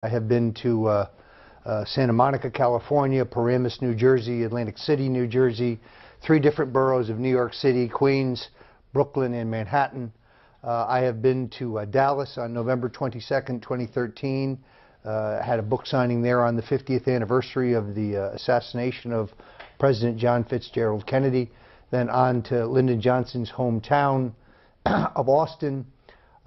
I have been to Santa Monica, California, Paramus, New Jersey, Atlantic City, New Jersey, 3 different boroughs of New York City, Queens, Brooklyn, and Manhattan. I have been to Dallas on November 22nd, 2013. Had a book signing there on the 50th anniversary of the assassination of President John Fitzgerald Kennedy. Then on to Lyndon Johnson's hometown of Austin.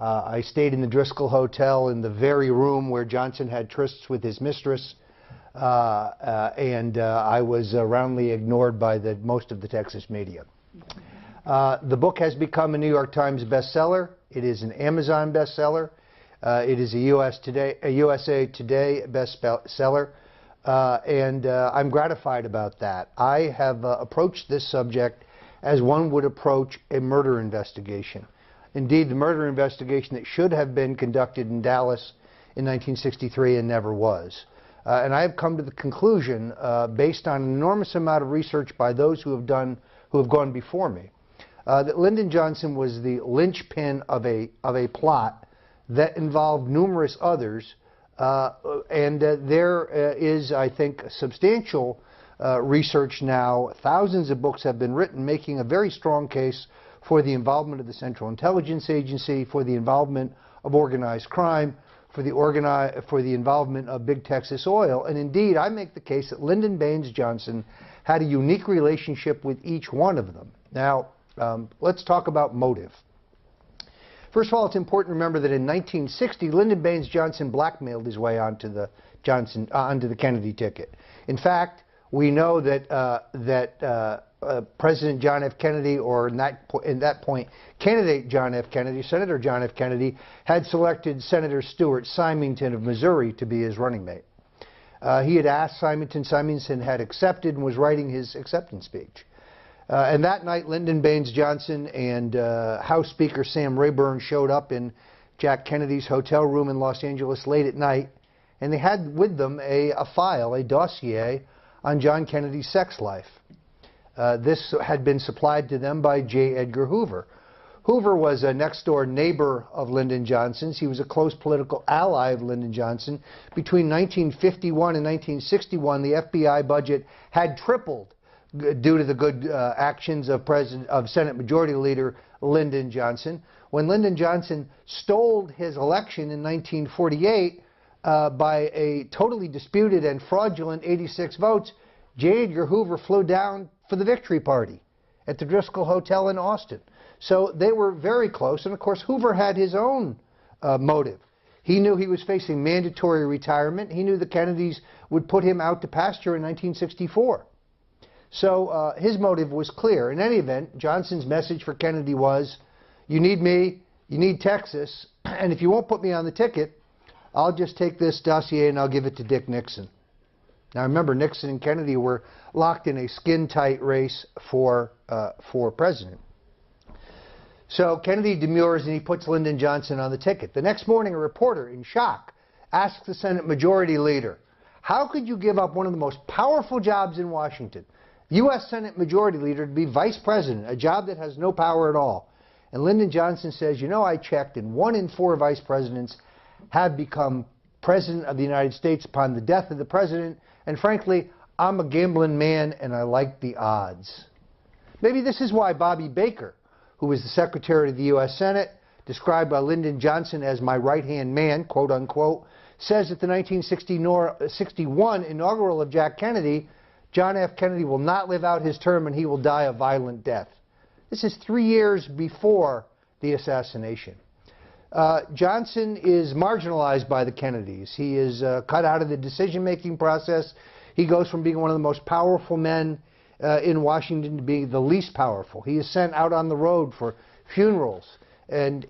I stayed in the Driscoll Hotel in the very room where Johnson had trysts with his mistress, and I was roundly ignored by most of the Texas media. The book has become a New York Times bestseller. It is an Amazon bestseller. It is a USA Today bestseller, and I'm gratified about that. I have approached this subject as one would approach a murder investigation. Indeed, the murder investigation that should have been conducted in Dallas in 1963 and never was. And I have come to the conclusion, based on an enormous amount of research by those who have gone before me, that Lyndon Johnson was the linchpin of a plot that involved numerous others, and there is, I think, substantial research now. Thousands of books have been written making a very strong case for the involvement of the Central Intelligence Agency, for the involvement of organized crime, for the involvement of Big Texas Oil. And indeed, I make the case that Lyndon Baines Johnson had a unique relationship with each one of them. Now, let's talk about motive. First of all, it's important to remember that in 1960, Lyndon Baines Johnson blackmailed his way onto the Kennedy ticket. In fact, we know that President John F. Kennedy, or in that point, candidate John F. Kennedy, Senator John F. Kennedy, had selected Senator Stuart Symington of Missouri to be his running mate. He had asked Symington. Symington had accepted and was writing his acceptance speech. And that night, Lyndon Baines Johnson and House Speaker Sam Rayburn showed up in Jack Kennedy's hotel room in Los Angeles late at night, and they had with them a file, a dossier on John Kennedy's sex life. This had been supplied to them by J. Edgar Hoover. Hoover was a next-door neighbor of Lyndon Johnson's. He was a close political ally of Lyndon Johnson. Between 1951 and 1961, the FBI budget had tripled due to the good actions of Senate Majority Leader Lyndon Johnson. When Lyndon Johnson stole his election in 1948 by a totally disputed and fraudulent 86 votes, J. Edgar Hoover flew down for the victory party at the Driscoll Hotel in Austin. So they were very close, and of course Hoover had his own motive. He knew he was facing mandatory retirement. He knew the Kennedys would put him out to pasture in 1964. So his motive was clear. In any event, Johnson's message for Kennedy was, you need me, you need Texas, and if you won't put me on the ticket, I'll just take this dossier and I'll give it to Dick Nixon. Now remember, Nixon and Kennedy were locked in a skin-tight race for president. So Kennedy demurs and he puts Lyndon Johnson on the ticket. The next morning, a reporter, in shock, asks the Senate Majority Leader, how could you give up one of the most powerful jobs in Washington, U.S. Senate Majority Leader, to be Vice President, a job that has no power at all? And Lyndon Johnson says, you know, I checked, and 1 in 4 Vice Presidents have become President of the United States upon the death of the President, and frankly, I'm a gambling man and I like the odds. Maybe this is why Bobby Baker, who was the Secretary of the U.S. Senate, described by Lyndon Johnson as my right-hand man, quote unquote, says at the 1961 inaugural of Jack Kennedy, John F. Kennedy will not live out his term and he will die a violent death. This is 3 years before the assassination. Johnson is marginalized by the Kennedys. He is cut out of the decision-making process. He goes from being one of the most powerful men in Washington to being the least powerful. He is sent out on the road for funerals and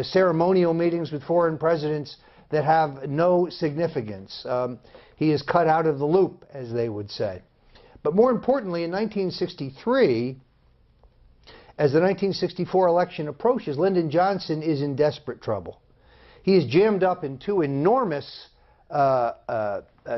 ceremonial meetings with foreign presidents that have no significance. He is cut out of the loop, as they would say. But more importantly, in 1963, as the 1964 election approaches, Lyndon Johnson is in desperate trouble. He is jammed up in 2 enormous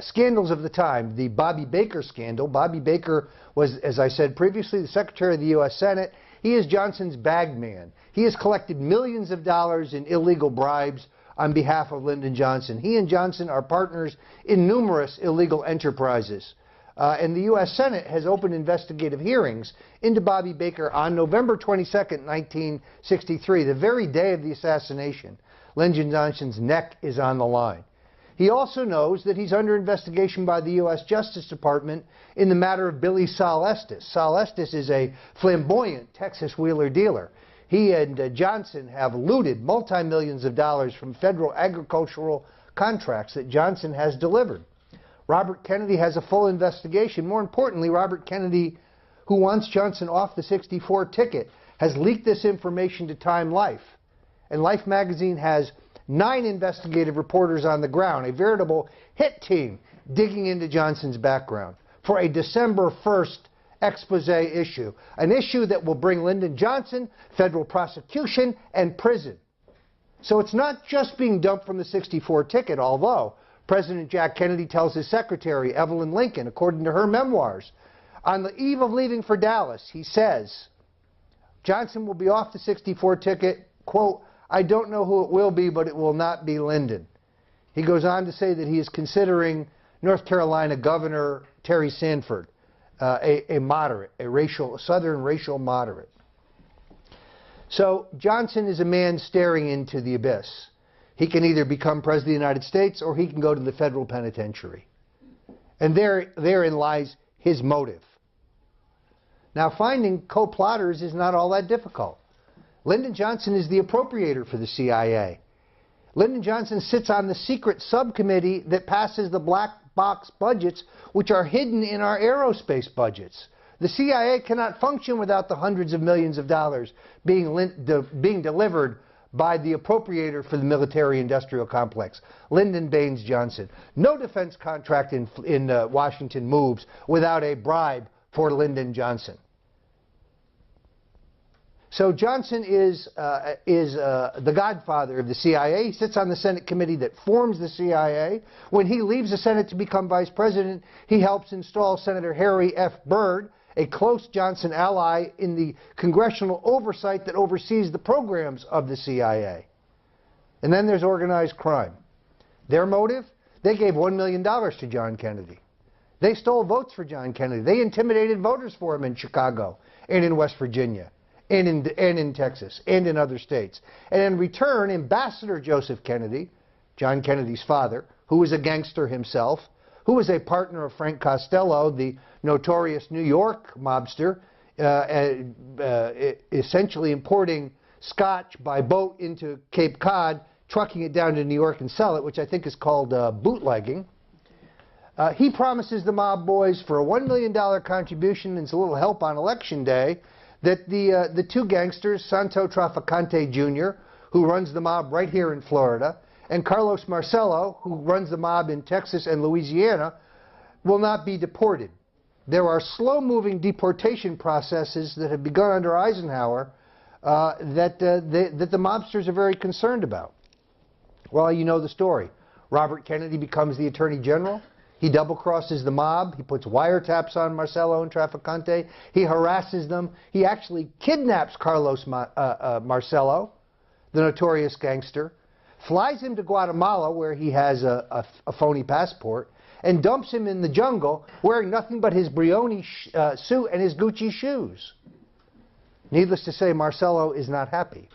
scandals of the time. The Bobby Baker scandal. Bobby Baker was, as I said previously, the Secretary of the U.S. Senate. He is Johnson's bag man. He has collected millions of dollars in illegal bribes on behalf of Lyndon Johnson. He and Johnson are partners in numerous illegal enterprises. And the U.S. Senate has opened investigative hearings into Bobby Baker on November 22nd, 1963, the very day of the assassination. Lyndon Johnson's neck is on the line. He also knows that he's under investigation by the U.S. Justice Department in the matter of Billy Sol Estes. Sol Estes is a flamboyant Texas wheeler dealer. He and Johnson have looted multi-millions of dollars from federal agricultural contracts that Johnson has delivered. Robert Kennedy has a full investigation. More importantly, Robert Kennedy, who wants Johnson off the 64 ticket, has leaked this information to Time Life. And Life magazine has 9 investigative reporters on the ground, a veritable hit team digging into Johnson's background for a December 1st expose issue, an issue that will bring Lyndon Johnson federal prosecution and prison. So it's not just being dumped from the 64 ticket, although President Jack Kennedy tells his secretary, Evelyn Lincoln, according to her memoirs, on the eve of leaving for Dallas, he says, Johnson will be off the 64 ticket, quote, I don't know who it will be, but it will not be Lyndon. He goes on to say that he is considering North Carolina Governor Terry Sanford, a moderate, a Southern racial moderate. So Johnson is a man staring into the abyss. He can either become President of the United States or he can go to the federal penitentiary. And therein lies his motive. Now, finding co-plotters is not all that difficult. Lyndon Johnson is the appropriator for the CIA. Lyndon Johnson sits on the secret subcommittee that passes the black box budgets, which are hidden in our aerospace budgets. The CIA cannot function without the hundreds of millions of dollars being delivered by the appropriator for the military-industrial complex, Lyndon Baines Johnson. No defense contract in Washington moves without a bribe for Lyndon Johnson. So Johnson is the godfather of the CIA. He sits on the Senate committee that forms the CIA. When he leaves the Senate to become vice president, he helps install Senator Harry F. Byrd, a close Johnson ally, in the congressional oversight that oversees the programs of the CIA. And then there's organized crime. Their motive? They gave $1 million to John Kennedy. They stole votes for John Kennedy. They intimidated voters for him in Chicago and in West Virginia and in Texas and in other states. And in return, Ambassador Joseph Kennedy, John Kennedy's father, who was a gangster himself, who was a partner of Frank Costello, the notorious New York mobster, essentially importing scotch by boat into Cape Cod, trucking it down to New York and sell it, which I think is called bootlegging. He promises the mob boys for a $1 million contribution and a little help on Election Day that the two gangsters, Santo Trafficante Jr., who runs the mob right here in Florida, and Carlos Marcello, who runs the mob in Texas and Louisiana, will not be deported. There are slow-moving deportation processes that have begun under Eisenhower that the mobsters are very concerned about. Well, you know the story. Robert Kennedy becomes the Attorney General. He double-crosses the mob. He puts wiretaps on Marcello and Trafficante. He harasses them. He actually kidnaps Carlos Marcello, the notorious gangster, flies him to Guatemala, where he has a phony passport, and dumps him in the jungle wearing nothing but his Brioni suit and his Gucci shoes. Needless to say, Marcello is not happy.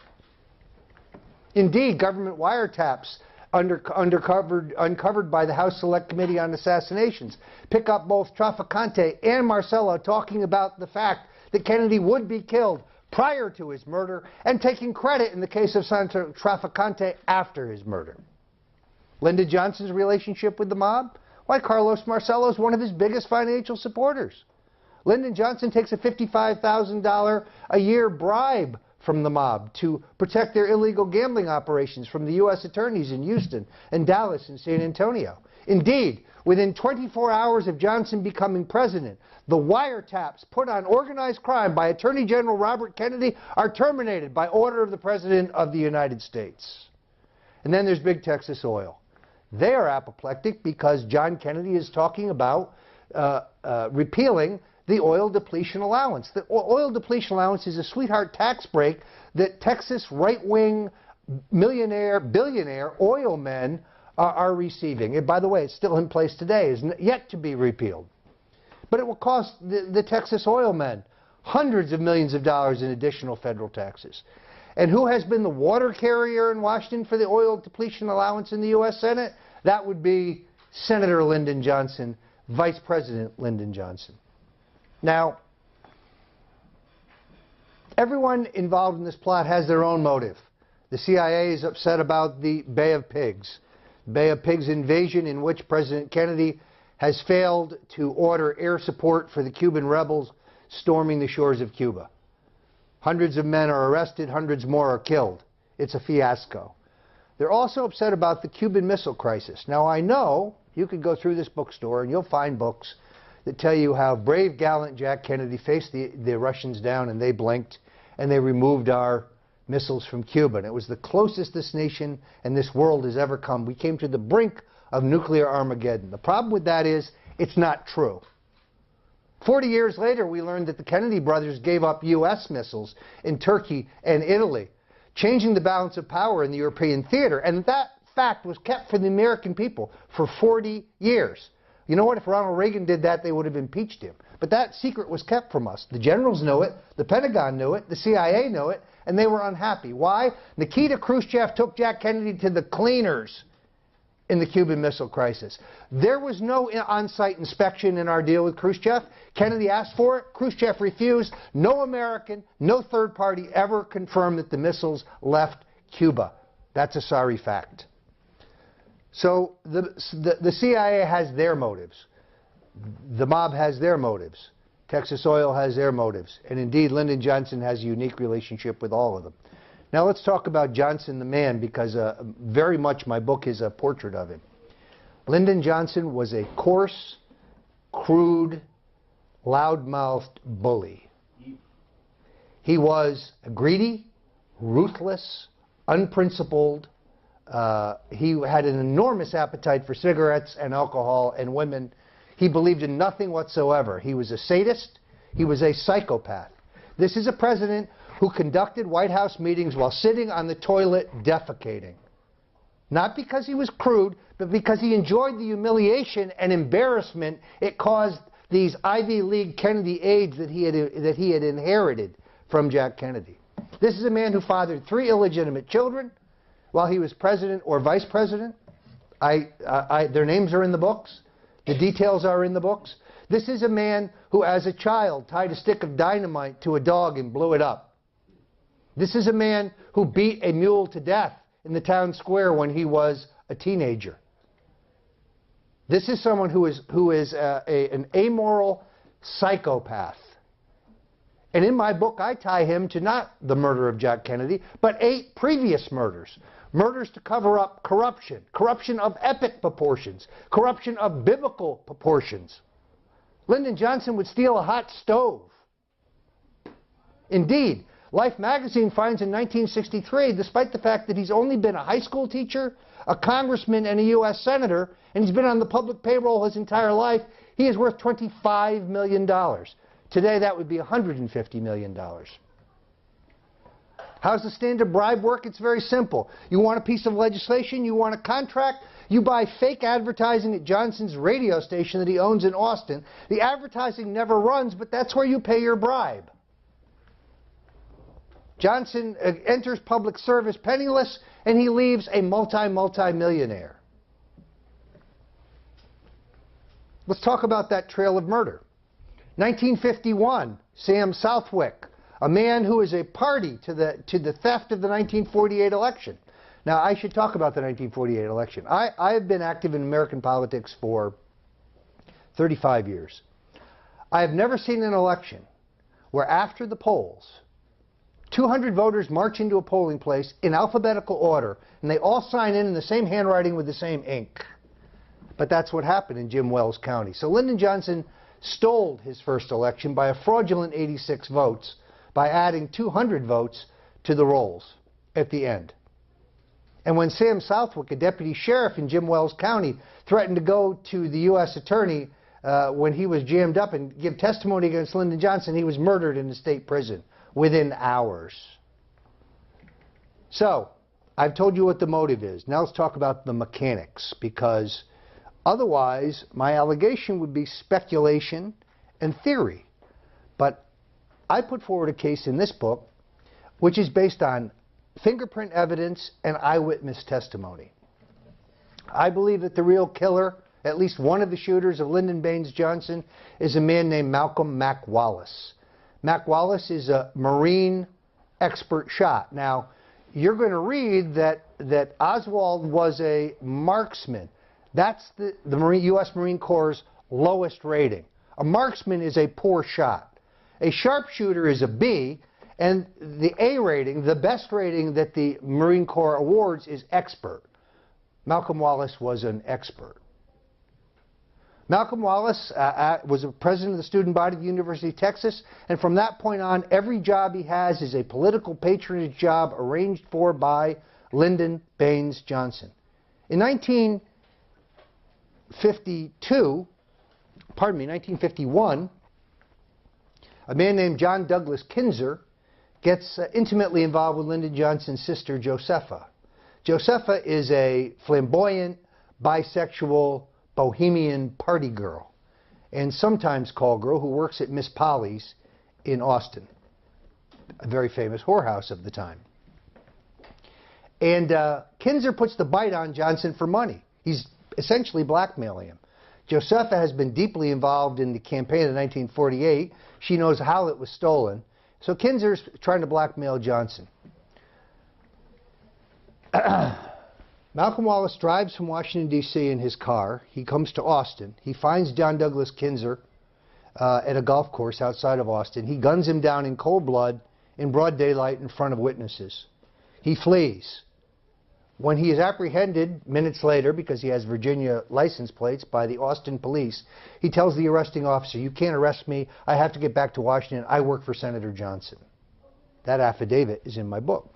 Indeed, government wiretaps uncovered by the House Select Committee on Assassinations pick up both Trafficante and Marcello talking about the fact that Kennedy would be killed prior to his murder, and taking credit in the case of Santo Trafficante after his murder. Lyndon Johnson's relationship with the mob? Why, Carlos Marcello is one of his biggest financial supporters. Lyndon Johnson takes a $55,000 a year bribe from the mob to protect their illegal gambling operations from the U.S. attorneys in Houston and Dallas and San Antonio. Indeed, within 24 hours of Johnson becoming president, the wiretaps put on organized crime by Attorney General Robert Kennedy are terminated by order of the President of the United States. And then there's Big Texas Oil. They are apoplectic because John Kennedy is talking about repealing the oil depletion allowance. The oil depletion allowance is a sweetheart tax break that Texas right-wing millionaire, billionaire oil men are receiving. And by the way, it's still in place today, is yet to be repealed. But it will cost the Texas oil men hundreds of millions of dollars in additional federal taxes. And who has been the water carrier in Washington for the oil depletion allowance in the U.S. Senate? That would be Senator Lyndon Johnson, Vice President Lyndon Johnson. Now, everyone involved in this plot has their own motive. The CIA is upset about the Bay of Pigs. Bay of Pigs invasion, in which President Kennedy has failed to order air support for the Cuban rebels storming the shores of Cuba. Hundreds of men are arrested, hundreds more are killed. It's a fiasco. They're also upset about the Cuban Missile Crisis. Now, I know you could go through this bookstore and you'll find books that tell you how brave, gallant Jack Kennedy faced the Russians down, and they blinked and they removed our missiles from Cuba. And it was the closest this nation and this world has ever come. We came to the brink of nuclear Armageddon. The problem with that is it's not true. 40 years later, we learned that the Kennedy brothers gave up U.S. missiles in Turkey and Italy, changing the balance of power in the European theater. And that fact was kept from the American people for 40 years. You know what? If Ronald Reagan did that, they would have impeached him. But that secret was kept from us. The generals knew it, the Pentagon knew it, the CIA knew it, and they were unhappy. Why? Nikita Khrushchev took Jack Kennedy to the cleaners in the Cuban Missile Crisis. There was no on-site inspection in our deal with Khrushchev. Kennedy asked for it. Khrushchev refused. No American, no third party ever confirmed that the missiles left Cuba. That's a sorry fact. So the CIA has their motives. The mob has their motives. Texas Oil has their motives. And indeed, Lyndon Johnson has a unique relationship with all of them. Now let's talk about Johnson the man, because very much my book is a portrait of him. Lyndon Johnson was a coarse, crude, loud-mouthed bully. He was greedy, ruthless, unprincipled. He had an enormous appetite for cigarettes and alcohol and women. He believed in nothing whatsoever. He was a sadist. He was a psychopath. This is a president who conducted White House meetings while sitting on the toilet defecating. Not because he was crude, but because he enjoyed the humiliation and embarrassment it caused these Ivy League Kennedy aides that he had inherited from Jack Kennedy. This is a man who fathered 3 illegitimate children while he was president or vice president. Their names are in the books. The details are in the books. This is a man who, as a child, tied a stick of dynamite to a dog and blew it up. This is a man who beat a mule to death in the town square when he was a teenager. This is someone who is an amoral psychopath. And in my book, I tie him to not the murder of Jack Kennedy, but 8 previous murders. Murders to cover up corruption, corruption of epic proportions, corruption of biblical proportions. Lyndon Johnson would steal a hot stove. Indeed, Life magazine finds in 1963, despite the fact that he's only been a high school teacher, a congressman, and a U.S. senator, and he's been on the public payroll his entire life, he is worth $25 million. Today, that would be $150 million. How's the standard bribe work? It's very simple. You want a piece of legislation, you want a contract, you buy fake advertising at Johnson's radio station that he owns in Austin. The advertising never runs, but that's where you pay your bribe. Johnson enters public service penniless, and he leaves a multi-millionaire. Let's talk about that trail of murder. 1951, Sam Southwick, a man who is a party to the theft of the 1948 election. Now, I should talk about the 1948 election. I have been active in American politics for 35 years. I have never seen an election where after the polls, 200 voters march into a polling place in alphabetical order, and they all sign in the same handwriting with the same ink. But that's what happened in Jim Wells County. So Lyndon Johnson stole his first election by a fraudulent 86 votes by adding 200 votes to the rolls at the end. And when Sam Southwick, a deputy sheriff in Jim Wells County, threatened to go to the U.S. attorney when he was jammed up and give testimony against Lyndon Johnson, he was murdered in the state prison within hours. So, I've told you what the motive is. Now let's talk about the mechanics, because otherwise my allegation would be speculation and theory. But I put forward a case in this book which is based on fingerprint evidence and eyewitness testimony. I believe that the real killer, at least one of the shooters of Lyndon Baines Johnson, is a man named Malcolm Mac Wallace. Mac Wallace is a Marine expert shot. Now, you're going to read that Oswald was a marksman. That's the U.S. Marine Corps' lowest rating. A marksman is a poor shot. A sharpshooter is a B, and the A rating, the best rating that the Marine Corps awards, is expert. Malcolm Wallace was an expert. Malcolm Wallace was a president of the student body of the University of Texas, and from that point on, every job he has is a political patronage job arranged for by Lyndon Baines Johnson. In 1951, a man named John Douglas Kinzer gets intimately involved with Lyndon Johnson's sister, Josepha. Josepha is a flamboyant, bisexual, bohemian party girl, and sometimes call girl, who works at Miss Polly's in Austin, a very famous whorehouse of the time. And Kinzer puts the bite on Johnson for money. He's essentially blackmailing him. Josepha has been deeply involved in the campaign of 1948. She knows how it was stolen. So Kinzer's trying to blackmail Johnson. Malcolm Wallace drives from Washington, D.C. in his car. He comes to Austin. He finds John Douglas Kinzer at a golf course outside of Austin. He guns him down in cold blood in broad daylight in front of witnesses. He flees. When he is apprehended minutes later, because he has Virginia license plates, by the Austin police, he tells the arresting officer, "You can't arrest me. I have to get back to Washington. I work for Senator Johnson." That affidavit is in my book.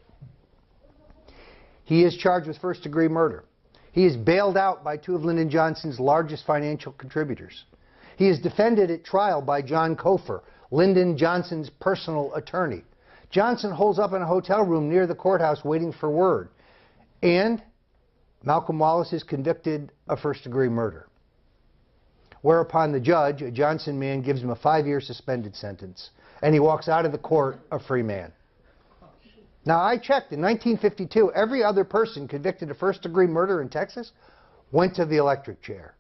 He is charged with first-degree murder. He is bailed out by two of Lyndon Johnson's largest financial contributors. He is defended at trial by John Cofer, Lyndon Johnson's personal attorney. Johnson holds up in a hotel room near the courthouse waiting for word. And Malcolm Wallace is convicted of first-degree murder. Whereupon the judge, a Johnson man, gives him a 5-year suspended sentence, and he walks out of the court a free man. Now, I checked. In 1952, every other person convicted of first-degree murder in Texas went to the electric chair.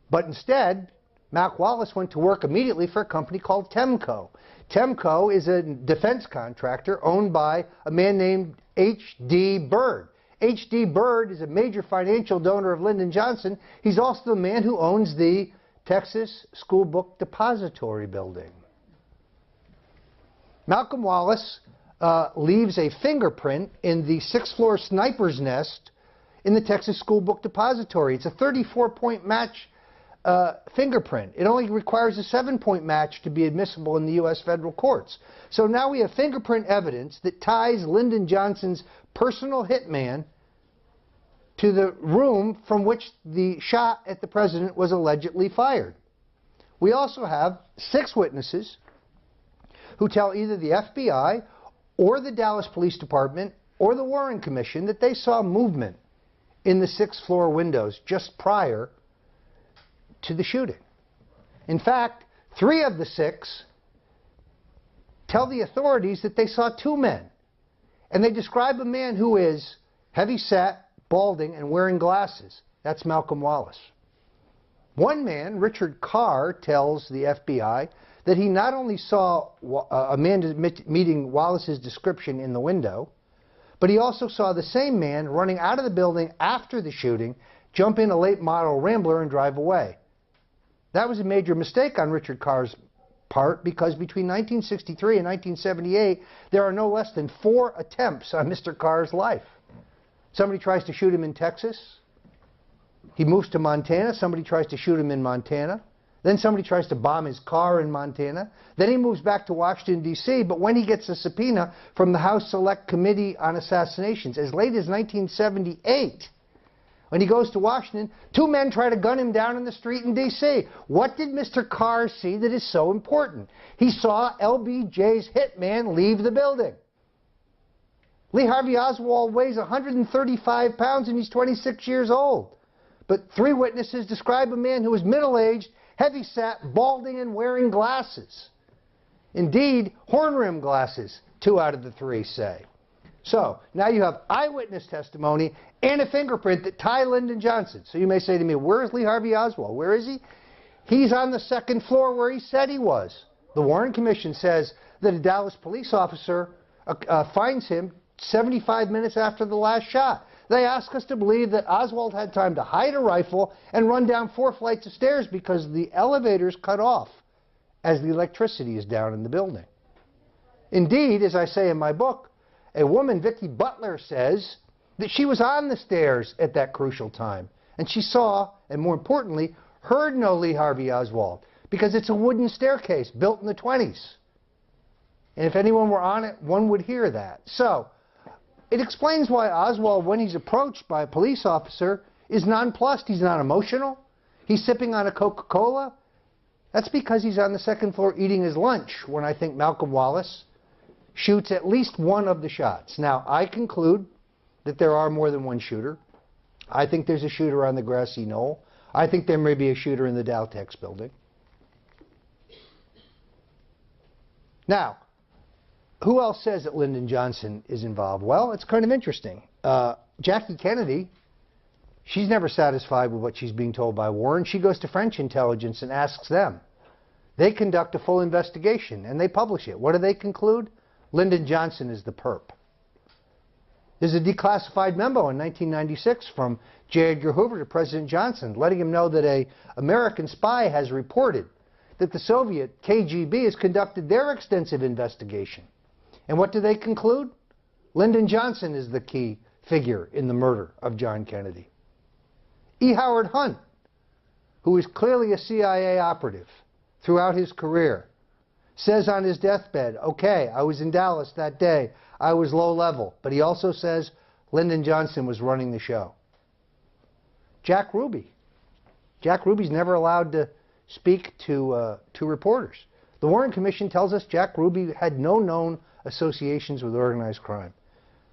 But instead, Mac Wallace went to work immediately for a company called Temco. Temco is a defense contractor owned by a man named H.D. Bird. H.D. Bird is a major financial donor of Lyndon Johnson. He's also the man who owns the Texas School Book Depository building. Malcolm Wallace leaves a fingerprint in the 6th-floor sniper's nest in the Texas School Book Depository. It's a 34-point match fingerprint. It only requires a 7-point match to be admissible in the U.S. federal courts. So now we have fingerprint evidence that ties Lyndon Johnson's personal hitman to the room from which the shot at the president was allegedly fired. We also have 6 witnesses who tell either the FBI or the Dallas Police Department or the Warren Commission that they saw movement in the 6th-floor windows just prior to the shooting. In fact, 3 of the 6 tell the authorities that they saw 2 men. And they describe a man who is heavy-set, balding, and wearing glasses. That's Malcolm Wallace. One man, Richard Carr, tells the FBI that he not only saw a man meeting Wallace's description in the window, but he also saw the same man running out of the building after the shooting, jump in a late model Rambler and drive away. That was a major mistake on Richard Carr's part, because between 1963 and 1978, there are no less than 4 attempts on Mr. Carr's life. Somebody tries to shoot him in Texas. He moves to Montana. Somebody tries to shoot him in Montana. Then somebody tries to bomb his car in Montana. Then he moves back to Washington, D.C., but when he gets a subpoena from the House Select Committee on Assassinations, as late as 1978, when he goes to Washington, 2 men try to gun him down in the street in D.C. What did Mr. Carr see that is so important? He saw LBJ's hitman leave the building. Lee Harvey Oswald weighs 135 pounds and he's 26 years old. But 3 witnesses describe a man who is middle-aged, heavy-set, balding, and wearing glasses. Indeed, horn-rimmed glasses, 2 out of the 3 say. So, now you have eyewitness testimony and a fingerprint that tie Lyndon Johnson. So you may say to me, where is Lee Harvey Oswald? Where is he? He's on the 2nd floor where he said he was. The Warren Commission says that a Dallas police officer finds him 75 minutes after the last shot. They ask us to believe that Oswald had time to hide a rifle and run down 4 flights of stairs because the elevator's cut off as the electricity is down in the building. Indeed, as I say in my book, a woman, Vicki Butler, says that she was on the stairs at that crucial time, and she saw, and more importantly, heard no Lee Harvey Oswald, because it's a wooden staircase built in the 20s. And if anyone were on it, one would hear that. So, it explains why Oswald, when he's approached by a police officer, is nonplussed. He's not emotional. He's sipping on a Coca-Cola. That's because he's on the 2nd floor eating his lunch when I think Malcolm Wallace shoots at least one of the shots. Now, I conclude that there are more than one shooter. I think there's a shooter on the grassy knoll. I think there may be a shooter in the Daltex building. Now, who else says that Lyndon Johnson is involved? Well, it's kind of interesting. Jackie Kennedy, she's never satisfied with what she's being told by Warren. She goes to French intelligence and asks them. They conduct a full investigation, and they publish it. What do they conclude? Lyndon Johnson is the perp. There's a declassified memo in 1996 from J. Edgar Hoover to President Johnson, letting him know that an American spy has reported that the Soviet KGB has conducted their extensive investigation. And what do they conclude? Lyndon Johnson is the key figure in the murder of John Kennedy. E. Howard Hunt, who is clearly a CIA operative throughout his career, says on his deathbed, okay, I was in Dallas that day, I was low level, but he also says Lyndon Johnson was running the show. Jack Ruby. Jack Ruby's never allowed to speak to reporters. The Warren Commission tells us Jack Ruby had no known associations with organized crime.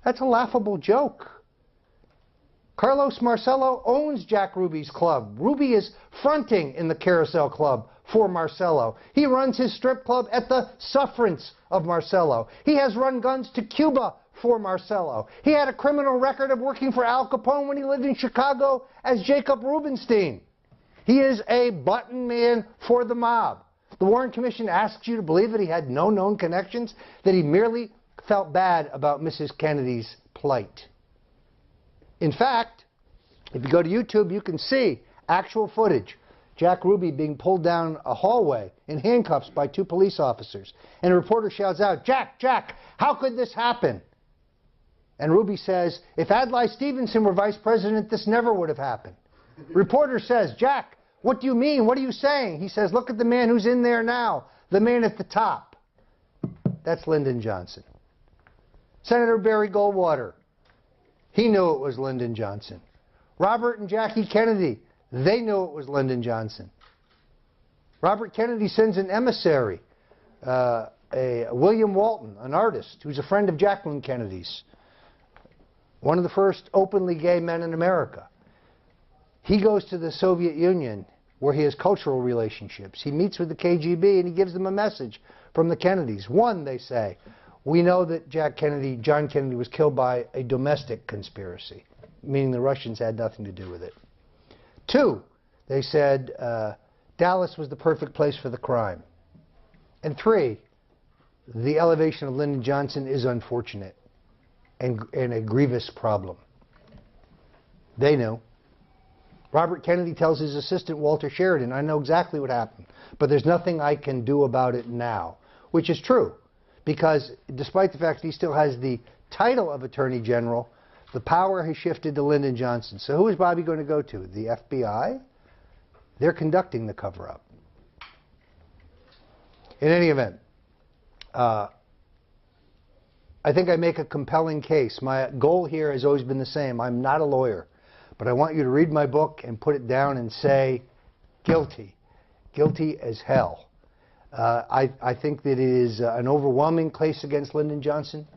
That's a laughable joke. Carlos Marcello owns Jack Ruby's club. Ruby is fronting in the Carousel Club for Marcello. He runs his strip club at the sufferance of Marcello. He has run guns to Cuba for Marcello. He had a criminal record of working for Al Capone when he lived in Chicago as Jacob Rubenstein. He is a button man for the mob. The Warren Commission asks you to believe that he had no known connections, that he merely felt bad about Mrs. Kennedy's plight. In fact, if you go to YouTube, you can see actual footage. Jack Ruby being pulled down a hallway in handcuffs by 2 police officers. And a reporter shouts out, Jack, Jack, how could this happen? And Ruby says, if Adlai Stevenson were vice president, this never would have happened. Reporter says, Jack, what do you mean? What are you saying? He says, look at the man who's in there now, the man at the top. That's Lyndon Johnson. Senator Barry Goldwater, he knew it was Lyndon Johnson. Robert and Jackie Kennedy, they knew it was Lyndon Johnson. Robert Kennedy sends an emissary, William Walton, an artist who's a friend of Jacqueline Kennedy's, one of the first openly gay men in America. He goes to the Soviet Union where he has cultural relationships. He meets with the KGB and he gives them a message from the Kennedys. One, they say, we know that John Kennedy was killed by a domestic conspiracy, meaning the Russians had nothing to do with it. 2, they said Dallas was the perfect place for the crime. And 3, the elevation of Lyndon Johnson is unfortunate and a grievous problem. They knew. Robert Kennedy tells his assistant Walter Sheridan, I know exactly what happened, but there's nothing I can do about it now, which is true, because despite the fact that he still has the title of Attorney General, the power has shifted to Lyndon Johnson. So who is Bobby going to go to? The FBI? They're conducting the cover-up. In any event, I think I make a compelling case. My goal here has always been the same. I'm not a lawyer, but I want you to read my book and put it down and say, guilty. Guilty as hell. I think that it is an overwhelming case against Lyndon Johnson.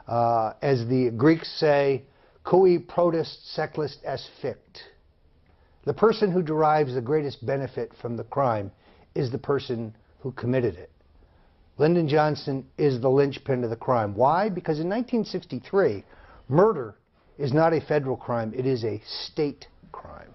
As the Greeks say, cui prodest seclus est fict. The person who derives the greatest benefit from the crime is the person who committed it. Lyndon Johnson is the linchpin of the crime. Why? Because in 1963, murder is not a federal crime, it is a state crime.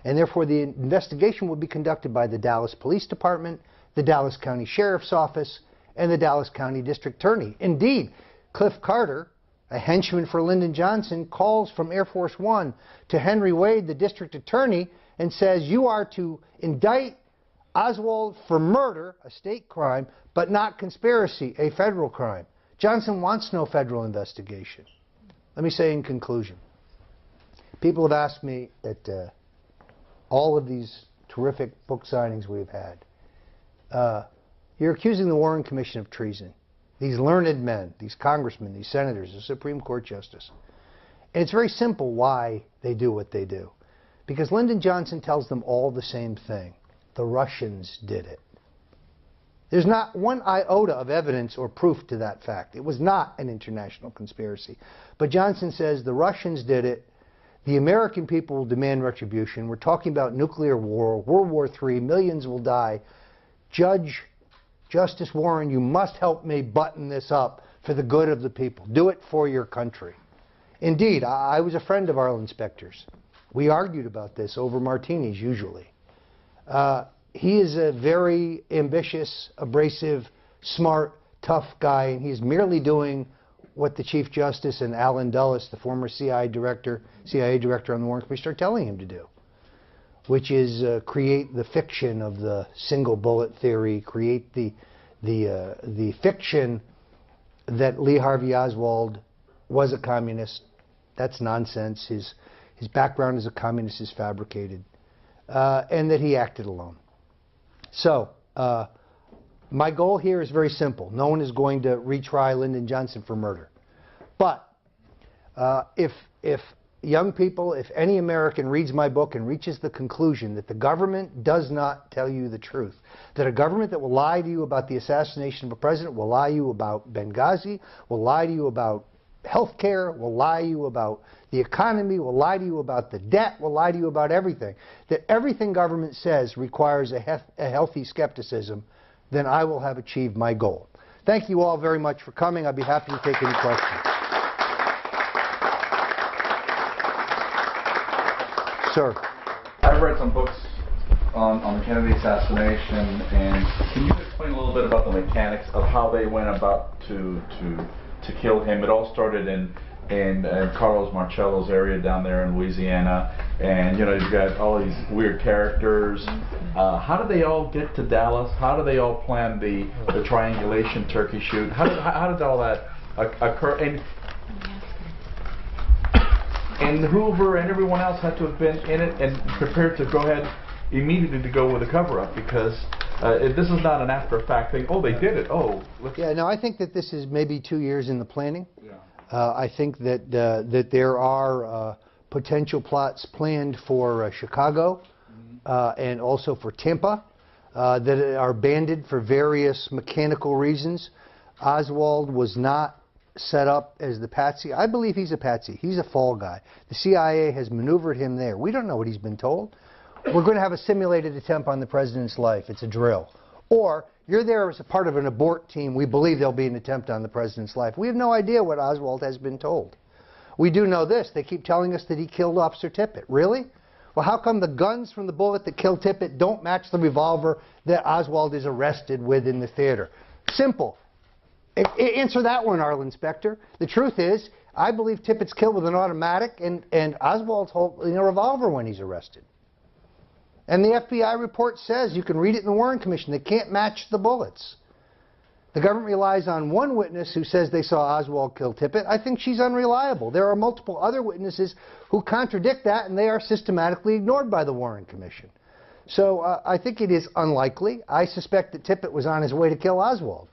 And therefore the investigation will be conducted by the Dallas Police Department, the Dallas County Sheriff's Office, and the Dallas County District Attorney. Indeed, Cliff Carter, a henchman for Lyndon Johnson, calls from Air Force One to Henry Wade, the District Attorney, and says, you are to indict Oswald for murder, a state crime, but not conspiracy, a federal crime. Johnson wants no federal investigation. Let me say in conclusion, people have asked me at all of these terrific book signings we've had, you're accusing the Warren Commission of treason. These learned men, these congressmen, these senators, the Supreme Court justice. And it's very simple why they do what they do. Because Lyndon Johnson tells them all the same thing. The Russians did it. There's not one iota of evidence or proof to that fact. It was not an international conspiracy. But Johnson says the Russians did it. The American people will demand retribution. We're talking about nuclear war, World War III, millions will die. Justice Warren, you must help me button this up for the good of the people. Do it for your country. Indeed, I was a friend of Arlen Specter's. We argued about this over martinis, usually. He is a very ambitious, abrasive, smart, tough guy, and he's merely doing what the Chief Justice and Alan Dulles, the former CIA director on the Warren Commission, are telling him to do, which is create the fiction of the single bullet theory, create the fiction that Lee Harvey Oswald was a communist. That's nonsense. His background as a communist is fabricated, and that he acted alone. So, my goal here is very simple. No one is going to retry Lyndon Johnson for murder. But if young people, if any American reads my book and reaches the conclusion that the government does not tell you the truth, that a government that will lie to you about the assassination of a president, will lie to you about Benghazi, will lie to you about health care, will lie to you about the economy, will lie to you about the debt, will lie to you about everything, that everything government says requires a healthy skepticism, then I will have achieved my goal. Thank you all very much for coming. I'd be happy to take any questions. Sir. I've read some books on the Kennedy assassination, and can you explain a little bit about the mechanics of how they went about to kill him? It all started in Carlos Marcello's area down there in Louisiana, and you know, you've got all these weird characters. How did they all get to Dallas? How did they all plan the triangulation turkey shoot? How did all that occur? And Hoover and everyone else had to have been in it and prepared to go ahead immediately to go with a cover-up, because this is not an after-fact thing. Oh, they did it. Oh, yeah. No, I think that this is maybe 2 years in the planning. Yeah. I think that that there are potential plots planned for Chicago and also for Tampa that are banded for various mechanical reasons. Oswald was not set up as the patsy. I believe he's a patsy. He's a fall guy. The CIA has maneuvered him there. We don't know what he's been told. We're going to have a simulated attempt on the president's life. It's a drill. Or you're there as a part of an abort team. We believe there'll be an attempt on the president's life. We have no idea what Oswald has been told. We do know this. They keep telling us that he killed Officer Tippit. Really? Well, how come the guns from the bullet that killed Tippit don't match the revolver that Oswald is arrested with in the theater? Simple. Answer that one, Arlen Specter. The truth is, I believe Tippit's killed with an automatic and Oswald's holding a revolver when he's arrested. And the FBI report says, you can read it in the Warren Commission, they can't match the bullets. The government relies on one witness who says they saw Oswald kill Tippit. I think she's unreliable. There are multiple other witnesses who contradict that, and they are systematically ignored by the Warren Commission. So I think it is unlikely. I suspect that Tippit was on his way to kill Oswald.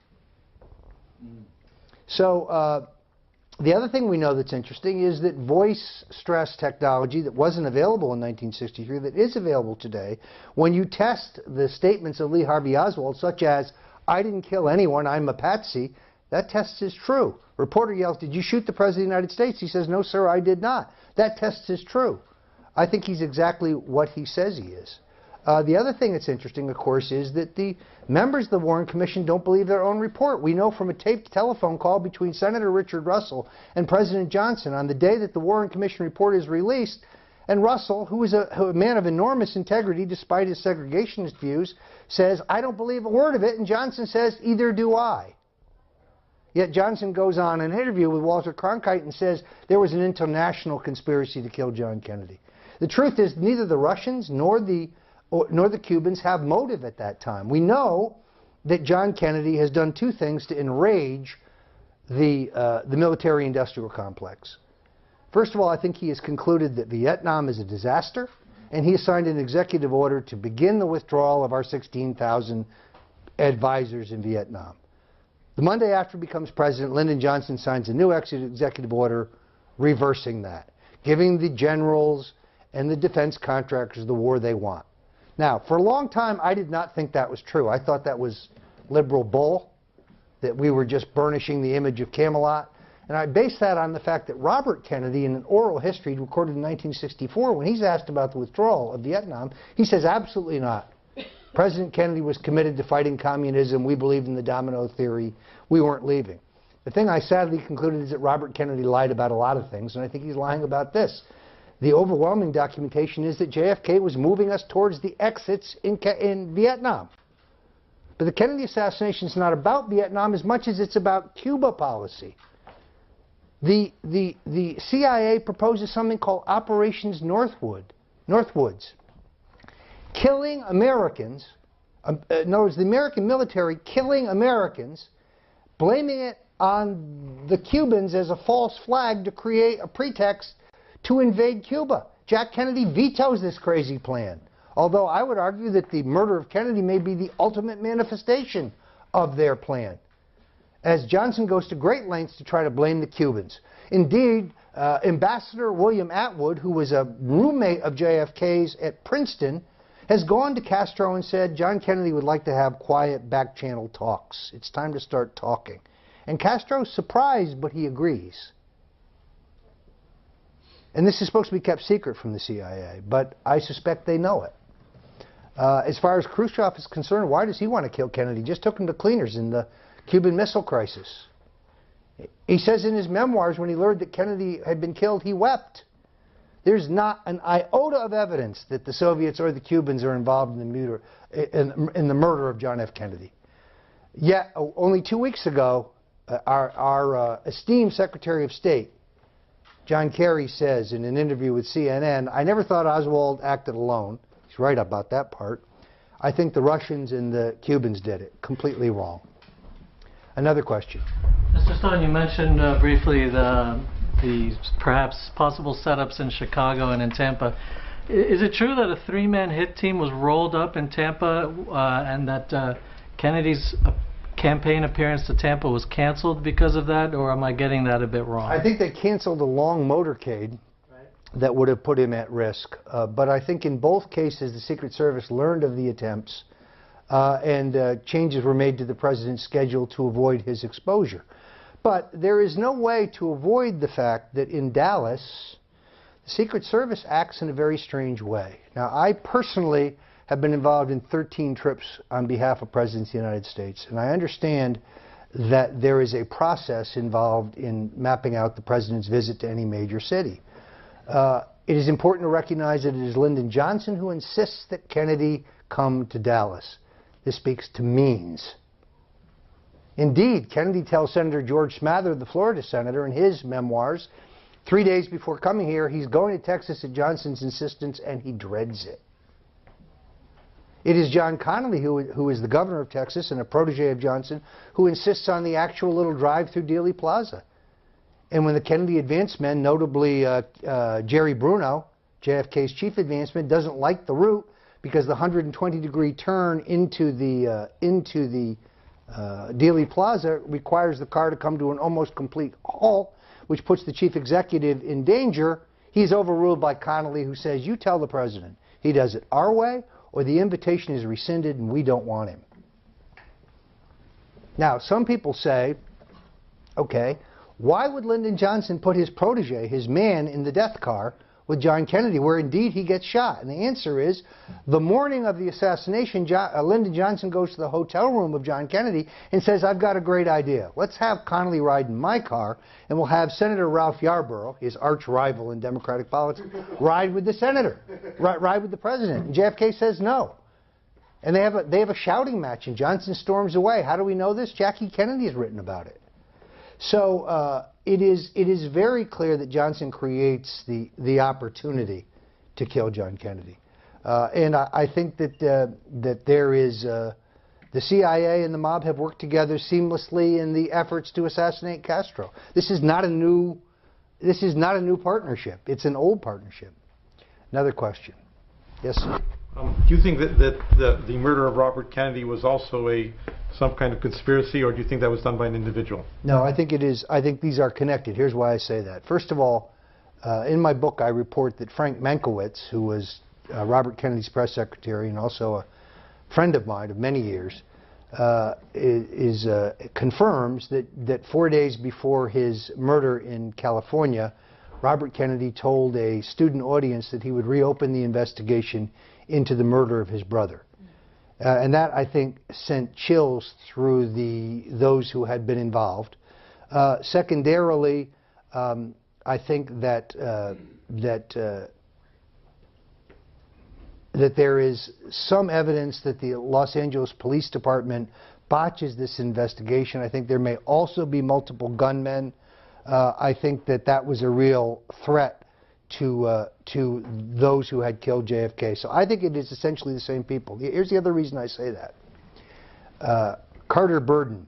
So the other thing we know that's interesting is that voice stress technology that wasn't available in 1963, that is available today, when you test the statements of Lee Harvey Oswald, such as, I didn't kill anyone, I'm a patsy, That test is true. Reporter yells, "Did you shoot the President of the United States?" He says, "No, sir, I did not." That test is true. I think he's exactly what he says he is. The other thing that's interesting, of course, is that the members of the Warren Commission don't believe their own report. We know from a taped telephone call between Senator Richard Russell and President Johnson on the day that the Warren Commission report is released, and Russell, who is a man of enormous integrity despite his segregationist views, says, "I don't believe a word of it," and Johnson says, "Either do I." Yet Johnson goes on in an interview with Walter Cronkite and says there was an international conspiracy to kill John Kennedy. The truth is neither the Russians nor the Cubans have motive at that time. We know that John Kennedy has done two things to enrage the military-industrial complex. First of all, I think he has concluded that Vietnam is a disaster, and he has signed an executive order to begin the withdrawal of our 16,000 advisors in Vietnam. The Monday after he becomes president, Lyndon Johnson signs a new executive order reversing that, giving the generals and the defense contractors the war they want. Now, for a long time, I did not think that was true. I thought that was liberal bull, that we were just burnishing the image of Camelot. And I based that on the fact that Robert Kennedy, in an oral history recorded in 1964, when he's asked about the withdrawal of Vietnam, he says, absolutely not. President Kennedy was committed to fighting communism. We believed in the domino theory. We weren't leaving. The thing I sadly concluded is that Robert Kennedy lied about a lot of things, and I think he's lying about this. The overwhelming documentation is that JFK was moving us towards the exits in Vietnam. But the Kennedy assassination is not about Vietnam as much as it's about Cuba policy. The CIA proposes something called Operations Northwoods. Killing Americans, in other words, the American military killing Americans, blaming it on the Cubans as a false flag to create a pretext to invade Cuba. Jack Kennedy vetoes this crazy plan. Although I would argue that the murder of Kennedy may be the ultimate manifestation of their plan, as Johnson goes to great lengths to try to blame the Cubans. Indeed, Ambassador William Atwood, who was a roommate of JFK's at Princeton, has gone to Castro and said John Kennedy would like to have quiet back-channel talks. It's time to start talking. And Castro's surprised, but he agrees. And this is supposed to be kept secret from the CIA, but I suspect they know it. As far as Khrushchev is concerned, why does he want to kill Kennedy? Just took him to cleaners in the Cuban Missile Crisis. He says in his memoirs when he learned that Kennedy had been killed, he wept. There's not an iota of evidence that the Soviets or the Cubans are involved in the murder of John F. Kennedy. Yet, only 2 weeks ago, our esteemed Secretary of State, John Kerry, says in an interview with CNN, "I never thought Oswald acted alone." He's right about that part. "I think the Russians and the Cubans did it." Completely wrong. Another question. Mr. Stone, you mentioned briefly the perhaps possible setups in Chicago and in Tampa. Is it true that a three-man hit team was rolled up in Tampa and that Kennedy's campaign appearance to Tampa was canceled because of that, or am I getting that a bit wrong? I think they canceled a long motorcade that would have put him at risk. But I think in both cases the Secret Service learned of the attempts and changes were made to the president's schedule to avoid his exposure. But there is no way to avoid the fact that in Dallas, the Secret Service acts in a very strange way. Now, I personally have been involved in 13 trips on behalf of Presidents of the United States, and I understand that there is a process involved in mapping out the President's visit to any major city. It is important to recognize that it is Lyndon Johnson who insists that Kennedy come to Dallas. This speaks to means. Indeed, Kennedy tells Senator George Smather, the Florida senator, in his memoirs, 3 days before coming here, he's going to Texas at Johnson's insistence, and he dreads it. It is John Connally, who is the governor of Texas and a protege of Johnson, who insists on the actual little drive through Dealey Plaza. And when the Kennedy advance men, notably Jerry Bruno, JFK's chief advancement, doesn't like the route because the 120-degree turn into the Dealey Plaza requires the car to come to an almost complete halt, which puts the chief executive in danger, he's overruled by Connally, who says, you tell the president. He does it our way, or the invitation is rescinded and we don't want him. Now, some people say Okay. Why would Lyndon Johnson put his protege, his man, in the death car with John Kennedy, where indeed he gets shot? And the answer is, the morning of the assassination, Lyndon Johnson goes to the hotel room of John Kennedy and says, I've got a great idea. Let's have Connally ride in my car, and we'll have Senator Ralph Yarborough, his arch rival in Democratic politics, ride with the senator, ride with the president. And JFK says no. And they have a shouting match, and Johnson storms away. How do we know this? Jackie Kennedy has written about it. So it is very clear that Johnson creates the opportunity to kill John Kennedy, and I think that that there is the CIA and the mob have worked together seamlessly in the efforts to assassinate Castro. This is not a new partnership. It's an old partnership. Another question. Yes, sir. Do you think that the murder of Robert Kennedy was also some kind of conspiracy, or do you think that was done by an individual? No, I think it is. I think these are connected. Here's why I say that. First of all, in my book, I report that Frank Mankiewicz, who was Robert Kennedy's press secretary and also a friend of mine of many years, confirms that 4 days before his murder in California, Robert Kennedy told a student audience that he would reopen the investigation into the murder of his brother. And that, I think, sent chills through those who had been involved. Secondarily, I think that there is some evidence that the Los Angeles Police Department botches this investigation. I think there may also be multiple gunmen. I think that was a real threat to those who had killed JFK. So I think it is essentially the same people. Here's the other reason I say that. Carter Burden.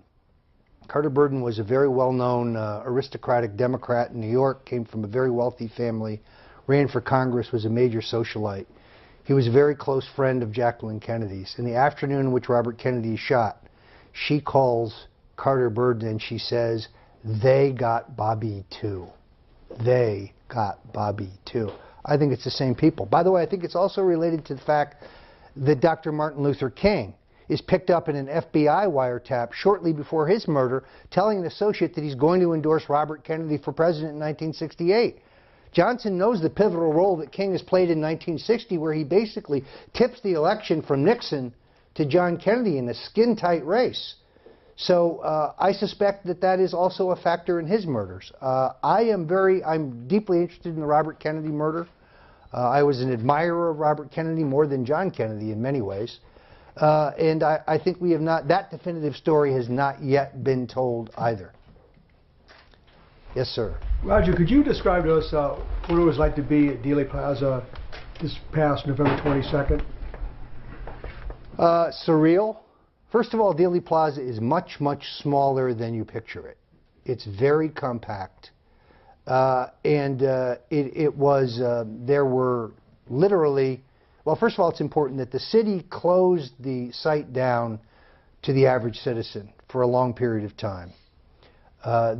Carter Burden was a very well-known aristocratic Democrat in New York, came from a very wealthy family, ran for Congress, was a major socialite. He was a very close friend of Jacqueline Kennedy's. In the afternoon in which Robert Kennedy is shot, she calls Carter Burden and she says, "They got Bobby too. They got Bobby too." I think it's the same people. By the way, I think it's also related to the fact that Dr. Martin Luther King is picked up in an FBI wiretap shortly before his murder, telling an associate that he's going to endorse Robert Kennedy for president in 1968. Johnson knows the pivotal role that King has played in 1960, where he basically tips the election from Nixon to John Kennedy in a skin-tight race. So I suspect that is also a factor in his murders. I'm deeply interested in the Robert Kennedy murder. I was an admirer of Robert Kennedy more than John Kennedy in many ways. And I think that definitive story has not yet been told either. Yes, sir. Roger, could you describe to us what it was like to be at Dealey Plaza this past November 22nd? Surreal. First of all, Dealey Plaza is much, much smaller than you picture it. It's very compact. There were literally, well, first of all, it's important that the city closed the site down to the average citizen for a long period of time.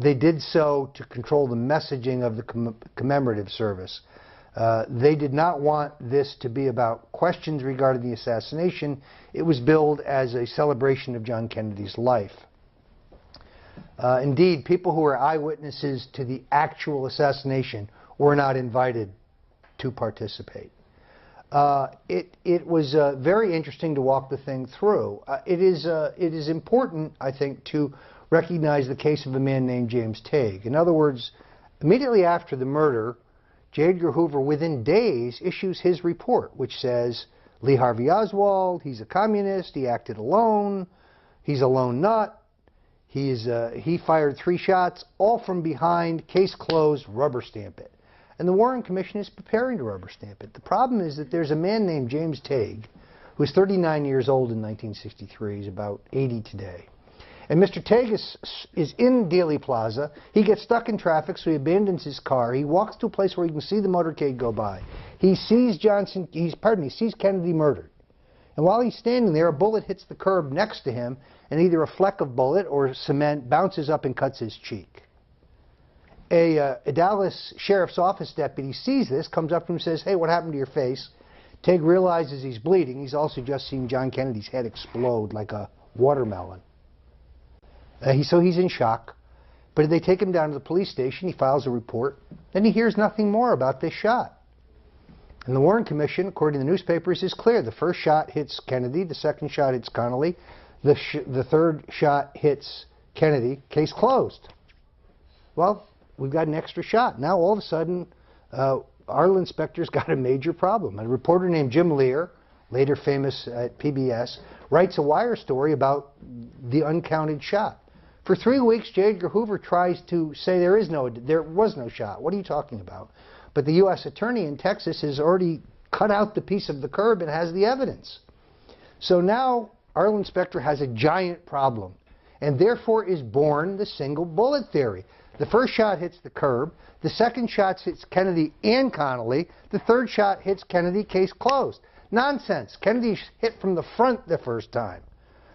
They did so to control the messaging of the commemorative service. They did not want this to be about questions regarding the assassination. It was billed as a celebration of John Kennedy's life. Indeed, people who were eyewitnesses to the actual assassination were not invited to participate. It was very interesting to walk the thing through. It is important, I think, to recognize the case of a man named James Tague. In other words, immediately after the murder, J. Edgar Hoover, within days, issues his report, which says, Lee Harvey Oswald, he's a communist, he acted alone, he's a lone nut, he fired 3 shots, all from behind, case closed, rubber stamp it. And the Warren Commission is preparing to rubber stamp it. The problem is that there's a man named James Tague, who was 39 years old in 1963, he's about 80 today. And Mr. Tague is in Dealey Plaza. He gets stuck in traffic, so he abandons his car. He walks to a place where he can see the motorcade go by. He sees sees Kennedy murdered. And while he's standing there, a bullet hits the curb next to him, and either a fleck of bullet or cement bounces up and cuts his cheek. A Dallas Sheriff's Office deputy sees this, comes up to him and says, "Hey, what happened to your face?" Tague realizes he's bleeding. He's also just seen John Kennedy's head explode like a watermelon. So he's in shock. But they take him down to the police station, he files a report, and he hears nothing more about this shot. And the Warren Commission, according to the newspapers, is clear. The first shot hits Kennedy, the second shot hits Connally, the third shot hits Kennedy, case closed. Well, we've got an extra shot. Now all of a sudden, our inspector's got a major problem. A reporter named Jim Lear, later famous at PBS, writes a wire story about the uncounted shot. For 3 weeks, J. Edgar Hoover tries to say there was no shot. What are you talking about? But the U.S. attorney in Texas has already cut out the piece of the curb and has the evidence. So now our inspector has a giant problem, and therefore is born the single bullet theory. The first shot hits the curb, the second shot hits Kennedy and Connally, the third shot hits Kennedy, case closed. Nonsense. Kennedy's hit from the front the first time.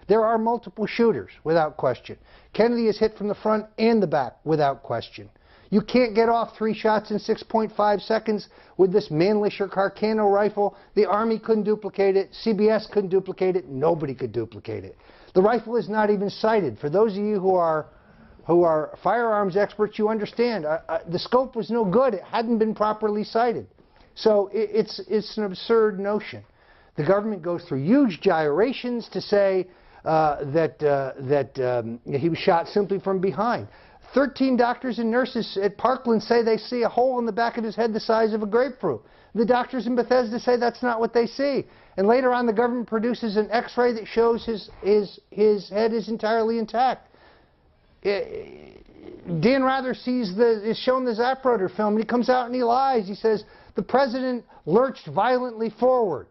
There are multiple shooters, without question. Kennedy is hit from the front and the back, without question. You can't get off 3 shots in 6.5 seconds with this Mannlicher Carcano rifle. The Army couldn't duplicate it. CBS couldn't duplicate it. Nobody could duplicate it. The rifle is not even sighted. For those of you who are firearms experts, you understand. The scope was no good. It hadn't been properly sighted. So it's an absurd notion. The government goes through huge gyrations to say that he was shot simply from behind. 13 doctors and nurses at Parkland say they see a hole in the back of his head the size of a grapefruit. The doctors in Bethesda say that's not what they see. And later on, the government produces an X-ray that shows his head is entirely intact. Dan Rather is shown the Zapruder film, and he comes out and he lies. He says, the president lurched violently forward.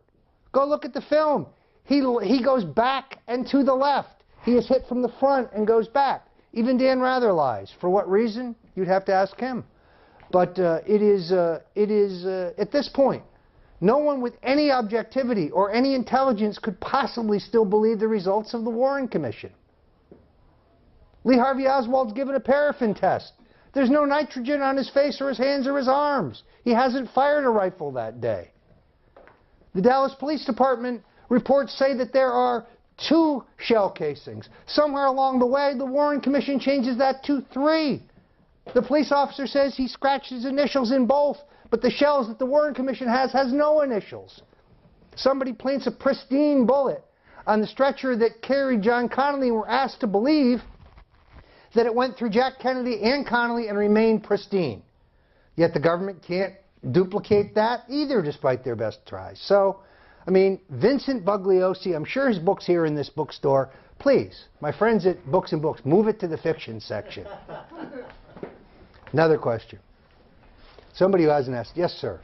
Go look at the film. He goes back and to the left. He is hit from the front and goes back. Even Dan Rather lies. For what reason? You'd have to ask him. But it is at this point, no one with any objectivity or any intelligence could possibly still believe the results of the Warren Commission. Lee Harvey Oswald's given a paraffin test. There's no nitrogen on his face or his hands or his arms. He hasn't fired a rifle that day. The Dallas Police Department reports say that there are 2 shell casings. Somewhere along the way, the Warren Commission changes that to 3. The police officer says he scratched his initials in both, but the shells that the Warren Commission has no initials. Somebody plants a pristine bullet on the stretcher that carried John Connally and were asked to believe that it went through Jack Kennedy and Connally and remained pristine. Yet the government can't duplicate that either, despite their best tries. So, I mean, Vincent Bugliosi, I'm sure his book's here in this bookstore. Please, my friends at Books and Books, move it to the fiction section. Another question. Somebody who hasn't asked. Yes, sir.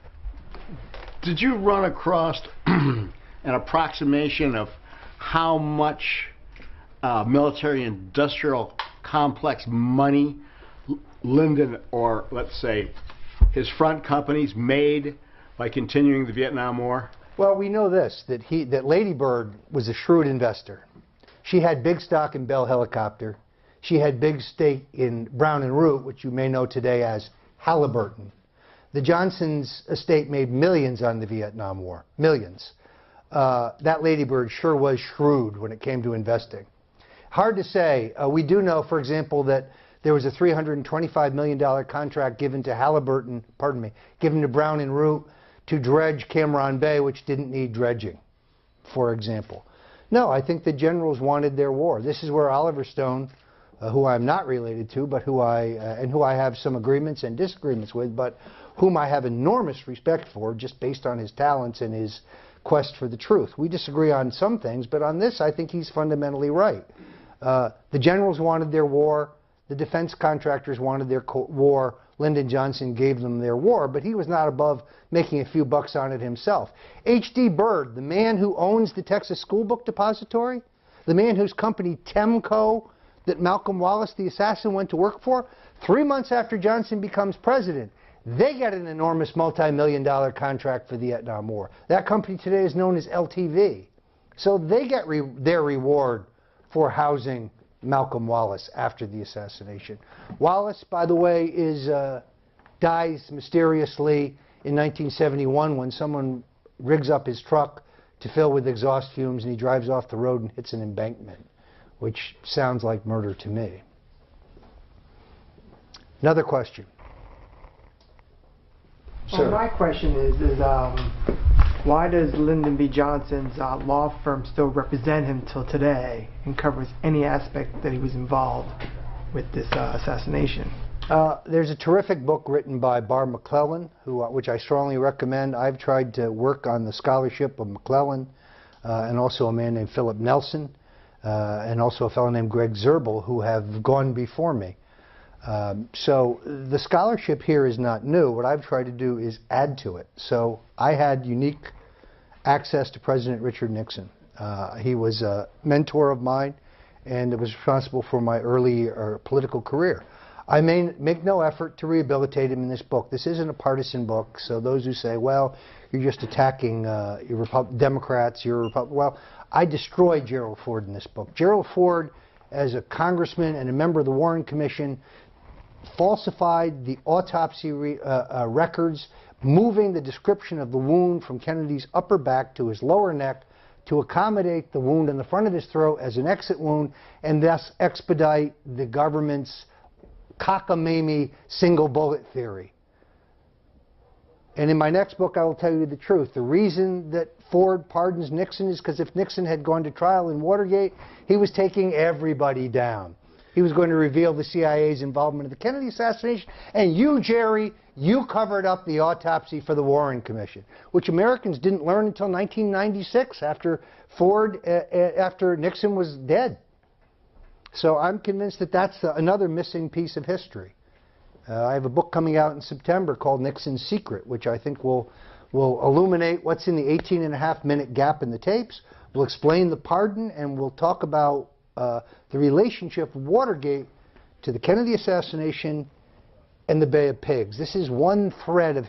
Did you run across an approximation of how much military-industrial complex money Lyndon, or let's say his front companies, made by continuing the Vietnam War? Well, we know this, that Lady Bird was a shrewd investor. She had big stock in Bell Helicopter. She had big stake in Brown and Root, which you may know today as Halliburton. The Johnsons' estate made millions on the Vietnam War, millions. That Lady Bird sure was shrewd when it came to investing. Hard to say. We do know, for example, that there was a $325 million contract given to Halliburton, given to Brown and Root to dredge Cameron Bay, which didn't need dredging, for example. No, I think the generals wanted their war. This is where Oliver Stone, who I'm not related to, but who I have some agreements and disagreements with, but whom I have enormous respect for, just based on his talents and his quest for the truth. We disagree on some things, but on this, I think he's fundamentally right. The generals wanted their war. The defense contractors wanted their war. Lyndon Johnson gave them their war, but he was not above making a few bucks on it himself. H.D. Bird, the man who owns the Texas School Book Depository, the man whose company Temco, that Malcolm Wallace, the assassin, went to work for, 3 months after Johnson becomes president, they get an enormous multi-million-dollar contract for the Vietnam War. That company today is known as LTV. So they get their reward for housing Malcolm Wallace after the assassination. Wallace, by the way, dies mysteriously in 1971 when someone rigs up his truck to fill with exhaust fumes and he drives off the road and hits an embankment, which sounds like murder to me. Another question. Well, my question is why does Lyndon B. Johnson's law firm still represent him till today and covers any aspect that he was involved with this assassination? There's a terrific book written by Barb McClellan, which I strongly recommend. I've tried to work on the scholarship of McClellan and also a man named Philip Nelson and also a fellow named Greg Zerbel who have gone before me. So the scholarship here is not new. What I've tried to do is add to it. So I had unique access to President Richard Nixon. He was a mentor of mine and was responsible for my early political career. I make no effort to rehabilitate him in this book. This isn't a partisan book, so those who say, well, you're just attacking Democrats, well, I destroyed Gerald Ford in this book. Gerald Ford, as a congressman and a member of the Warren Commission, falsified the autopsy records, moving the description of the wound from Kennedy's upper back to his lower neck to accommodate the wound in the front of his throat as an exit wound and thus expedite the government's cockamamie single bullet theory. And in my next book I will tell you the truth. The reason that Ford pardons Nixon is because if Nixon had gone to trial in Watergate, he was taking everybody down. He was going to reveal the CIA's involvement in the Kennedy assassination, and you, Jerry, you covered up the autopsy for the Warren Commission, which Americans didn't learn until 1996 after Nixon was dead. So I'm convinced that that's another missing piece of history. I have a book coming out in September called Nixon's Secret, which I think will illuminate what's in the 18.5-minute gap in the tapes. We'll explain the pardon, and we'll talk about the relationship of Watergate to the Kennedy assassination and the Bay of Pigs. This is one thread of